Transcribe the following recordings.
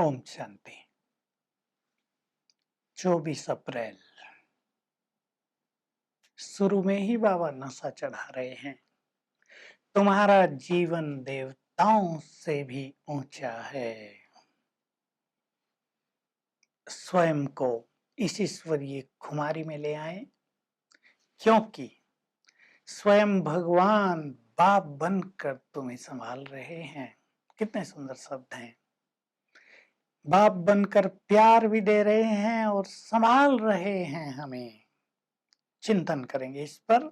ओम शांति। 24 अप्रैल। शुरू में ही बाबा नशा चढ़ा रहे हैं। तुम्हारा जीवन देवताओं से भी ऊंचा है। स्वयं को इस ईश्वरीय खुमारी में ले आए, क्योंकि स्वयं भगवान बाप बनकर तुम्हें संभाल रहे हैं। कितने सुंदर शब्द हैं। बाप बनकर प्यार भी दे रहे हैं और संभाल रहे हैं हमें। चिंतन करेंगे इस पर।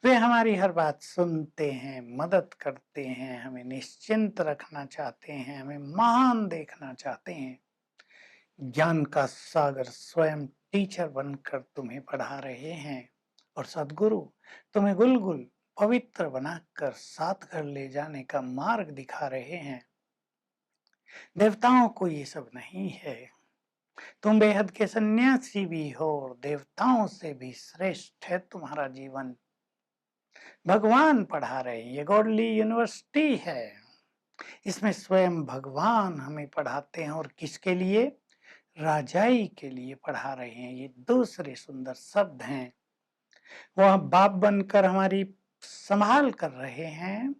वे हमारी हर बात सुनते हैं, मदद करते हैं, हमें निश्चिंत रखना चाहते हैं, हमें महान देखना चाहते हैं। ज्ञान का सागर स्वयं टीचर बनकर तुम्हें पढ़ा रहे हैं और सद्गुरु तुम्हें गुलगुल पवित्र बनाकर साथ घर ले जाने का मार्ग दिखा रहे हैं। देवताओं को ये सब नहीं है। तुम बेहद के सन्यासी भी हो और देवताओं से भी श्रेष्ठ है तुम्हारा जीवन। भगवान पढ़ा रहे हैं। ये गॉडली यूनिवर्सिटी है। इसमें स्वयं भगवान हमें पढ़ाते हैं और किसके लिए? राजाई के लिए पढ़ा रहे हैं। ये दूसरे सुंदर शब्द हैं। वह बाप बनकर हमारी संभाल कर रहे हैं,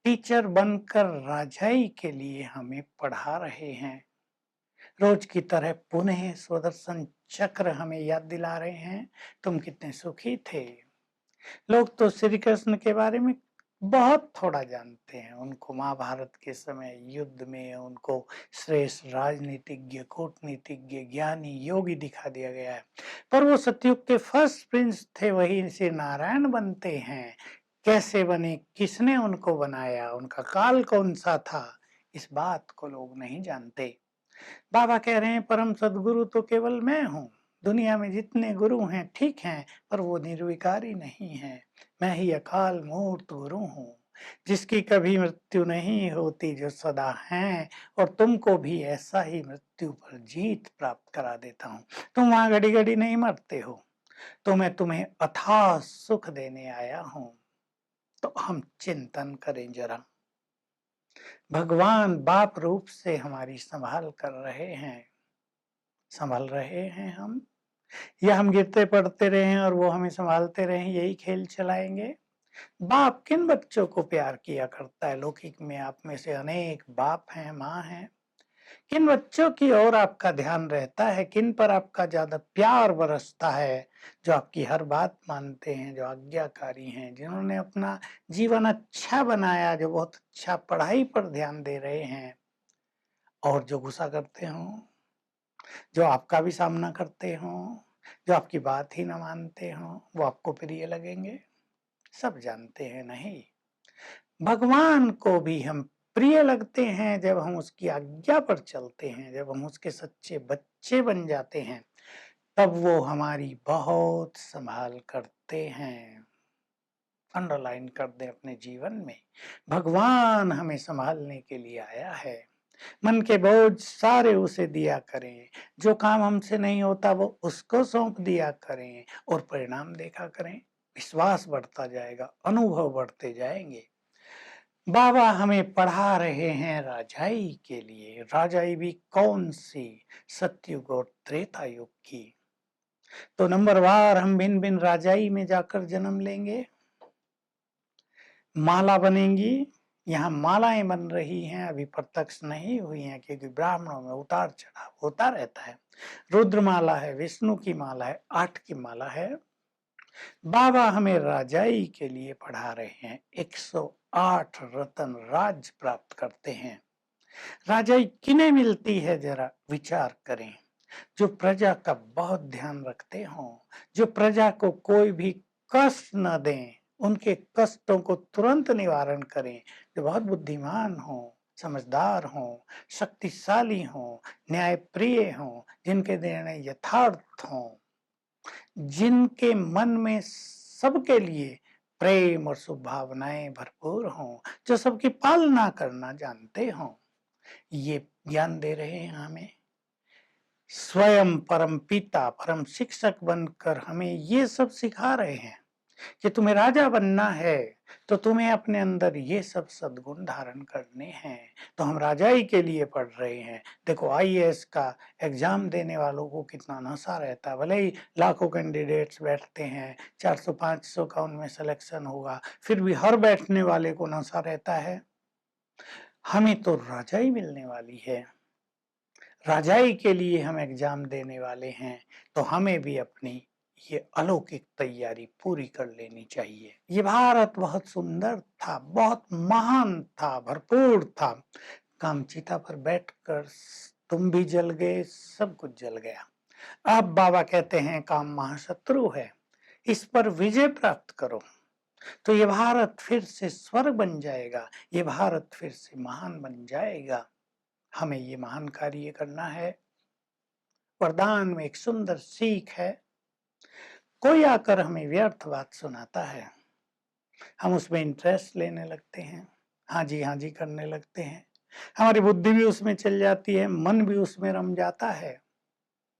टीचर बनकर राजाई के लिए हमें पढ़ा रहे हैं। रोज की तरह पुनः स्वदर्शन चक्र हमें याद दिला रहे हैं, तुम कितने सुखी थे। लोग तो श्री कृष्ण के बारे में बहुत थोड़ा जानते हैं। उनको महाभारत के समय युद्ध में उनको श्रेष्ठ राजनीतिज्ञ, कूटनीतिज्ञ, ज्ञानी, योगी दिखा दिया गया है। पर वो सतयुग के फर्स्ट प्रिंस थे, वहीं से नारायण बनते हैं। कैसे बने, किसने उनको बनाया, उनका काल कौन सा था, इस बात को लोग नहीं जानते। बाबा कह रहे हैं परम सद्गुरु तो केवल मैं हूँ। दुनिया में जितने गुरु हैं ठीक हैं, पर वो निर्विकारी नहीं है। मैं ही अकाल मूर्त गुरु हूँ, जिसकी कभी मृत्यु नहीं होती, जो सदा हैं। और तुमको भी ऐसा ही मृत्यु पर जीत प्राप्त करा देता हूँ। तुम वहां घड़ी घड़ी नहीं मरते हो, तो मैं तुम्हें अथाह सुख देने आया हूँ। तो हम चिंतन करें जरा। भगवान बाप रूप से हमारी संभाल कर रहे हैं। संभाल रहे हैं हम, या हम गिरते पड़ते रहे और वो हमें संभालते रहे, यही खेल चलाएंगे? बाप किन बच्चों को प्यार किया करता है? लौकिक में आप में से अनेक बाप हैं, माँ हैं। किन बच्चों की ओर आपका ध्यान रहता है? किन पर आपका ज्यादा प्यार बरसता है? जो आपकी हर बात मानते हैं, जो आज्ञाकारी हैं, जिन्होंने अपना जीवन अच्छा बनाया, जो बहुत अच्छा पढ़ाई पर ध्यान दे रहे हैं। और जो गुस्सा करते हों, जो आपका भी सामना करते हों, जो आपकी बात ही ना मानते हों, वो आपको प्रिय लगेंगे? सब जानते हैं नहीं। भगवान को भी हम प्रिय लगते हैं जब हम उसकी आज्ञा पर चलते हैं, जब हम उसके सच्चे बच्चे बन जाते हैं, तब वो हमारी बहुत संभाल करते हैं। अंडरलाइन कर दें अपने जीवन में, भगवान हमें संभालने के लिए आया है। मन के बोझ सारे उसे दिया करें, जो काम हमसे नहीं होता वो उसको सौंप दिया करें और परिणाम देखा करें। विश्वास बढ़ता जाएगा, अनुभव बढ़ते जाएंगे। बाबा हमें पढ़ा रहे हैं राजाई के लिए। राजाई भी कौन सी? सतयुग और त्रेता युग की। तो नंबरवार हम भिन्न भिन्न राजाई में जाकर जन्म लेंगे, माला बनेंगी। यहाँ मालाएं बन रही हैं, अभी प्रत्यक्ष नहीं हुई हैं, क्योंकि ब्राह्मणों में उतार चढ़ाव होता रहता है। रुद्र माला है, विष्णु की माला है, 8 की माला है। बाबा हमें राजाई के लिए पढ़ा रहे हैं। 108 रतन राज प्राप्त करते हैं। राजाई किन्हें मिलती है, जरा विचार करें। जो प्रजा का बहुत ध्यान रखते हों, जो प्रजा को कोई भी कष्ट न दें, उनके कष्टों को तुरंत निवारण करें, जो बहुत बुद्धिमान हों, समझदार हों, शक्तिशाली हों, न्यायप्रिय हों, जिनके निर्णय यथार्थ हों, जिनके मन में सबके लिए प्रेम और शुभ भावनाएं भरपूर हों, जो सबकी पालना करना जानते हों। ये ज्ञान दे रहे हैं हमें। स्वयं परम पिता, परम शिक्षक बनकर हमें ये सब सिखा रहे हैं। कि तुम्हें राजा बनना है तो तुम्हें अपने अंदर ये सब सद्गुण धारण करने हैं। तो हम राजाई के लिए पढ़ रहे हैं। देखो आईएएस का एग्जाम देने वालों को कितना नशा रहता है, भले ही लाखों कैंडिडेट्स बैठते हैं, 400-500 का उनमें सिलेक्शन होगा, फिर भी हर बैठने वाले को नशा रहता है। हमें तो राजाई मिलने वाली है, राजाई के लिए हम एग्जाम देने वाले हैं, तो हमें भी अपनी ये अलौकिक तैयारी पूरी कर लेनी चाहिए। ये भारत बहुत सुंदर था, बहुत महान था, भरपूर था। कामचिता पर बैठकर तुम भी जल गए, सब कुछ जल गया। अब बाबा कहते हैं काम महाशत्रु है, इस पर विजय प्राप्त करो, तो ये भारत फिर से स्वर्ग बन जाएगा, ये भारत फिर से महान बन जाएगा। हमें ये महान कार्य करना है। वरदान में एक सुंदर सीख है, कोई आकर हमें व्यर्थ बात सुनाता है, हम उसमें इंटरेस्ट लेने लगते हैं, हाँ जी करने लगते हैं, हमारी बुद्धि भी उसमें चल जाती है, मन भी उसमें रम जाता है।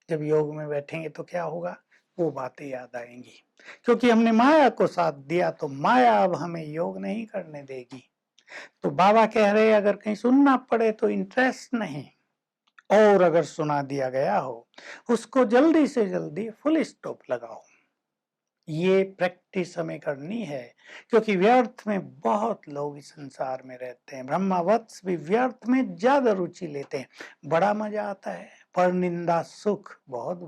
जब योग में बैठेंगे तो क्या होगा, वो बातें याद आएंगी, क्योंकि हमने माया को साथ दिया तो माया अब हमें योग नहीं करने देगी। तो बाबा कह रहे अगर कहीं सुनना पड़े तो इंटरेस्ट नहीं, और अगर सुना दिया गया हो उसको जल्दी से जल्दी फुल स्टॉप लगाओ। ये प्रैक्टिस हमें करनी है, क्योंकि व्यर्थ में बहुत लोग इस संसार में रहते हैं। ब्रह्मवत्स भी व्यर्थ में ज्यादा रुचि लेते हैं। बड़ा मजा आता है, पर निंदा सुख बहुत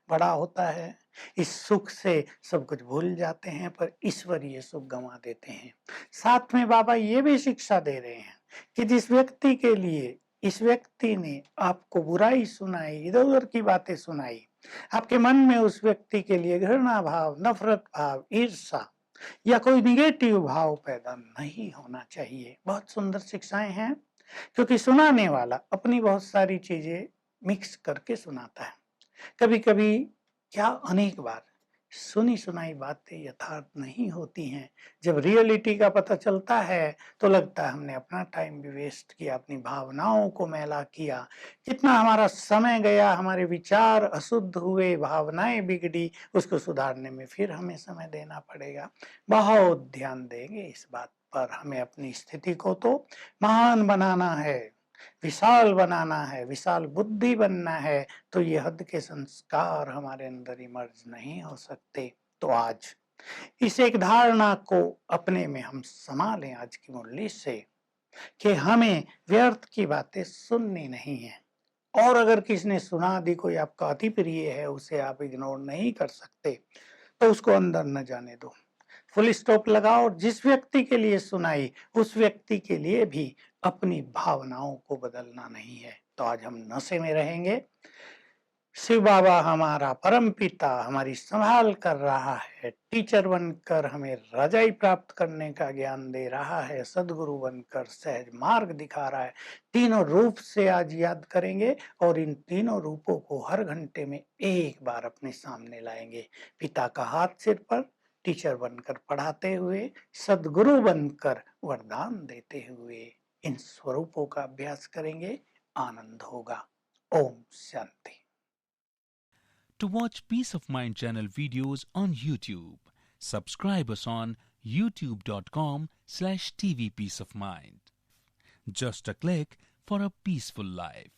बड़ा होता है। इस सुख से सब कुछ भूल जाते हैं, पर ईश्वरीय सुख गंवा देते हैं। साथ में बाबा ये भी शिक्षा दे रहे हैं कि जिस व्यक्ति के लिए इस व्यक्ति ने आपको बुराई सुनाई, इधर उधर की बातें सुनाई, आपके मन में उस व्यक्ति के लिए घृणा भाव, नफरत भाव, ईर्ष्या या कोई निगेटिव भाव पैदा नहीं होना चाहिए। बहुत सुंदर शिक्षाएं हैं, क्योंकि सुनाने वाला अपनी बहुत सारी चीजें मिक्स करके सुनाता है। कभी कभी क्या अनेक बार सुनी सुनाई बातें यथार्थ नहीं होती हैं। जब रियलिटी का पता चलता है तो लगता है हमने अपना टाइम भी वेस्ट किया, अपनी भावनाओं को मैला किया, कितना हमारा समय गया, हमारे विचार अशुद्ध हुए, भावनाएं बिगड़ी, उसको सुधारने में फिर हमें समय देना पड़ेगा। बहुत ध्यान देंगे इस बात पर। हमें अपनी स्थिति को तो महान बनाना है, विशाल बनाना है, विशाल बुद्धि बनना है, तो ये हद के संस्कार हमारे अंदर इमर्ज नहीं हो सकते। तो आज इस एक धारणा को अपने में हम समा लें आज की मुरली से, कि हमें व्यर्थ की बातें सुननी नहीं है, और अगर किसी ने सुना दी, कोई आपका अति प्रिय है, उसे आप इग्नोर नहीं कर सकते, तो उसको अंदर न जाने दो, फुल स्टॉप लगाओ। जिस व्यक्ति के लिए सुनाई उस व्यक्ति के लिए भी अपनी भावनाओं को बदलना नहीं है। तो आज हम नशे में रहेंगे। शिव बाबा हमारा परम पिता हमारी संभाल कर रहा है, टीचर बनकर हमें रजाई प्राप्त करने का ज्ञान दे रहा है, सदगुरु बनकर सहज मार्ग दिखा रहा है। तीनों रूप से आज याद करेंगे, और इन तीनों रूपों को हर घंटे में एक बार अपने सामने लाएंगे। पिता का हाथ सिर पर, टीचर बनकर पढ़ाते हुए, सदगुरु बनकर वरदान देते हुए इन स्वरूपों का अभ्यास करेंगे, आनंद होगा। Om Shanti. To watch Peace of Mind channel videos on YouTube, subscribe us on youtube.com/tvpeaceofmind. Just a click for a peaceful life.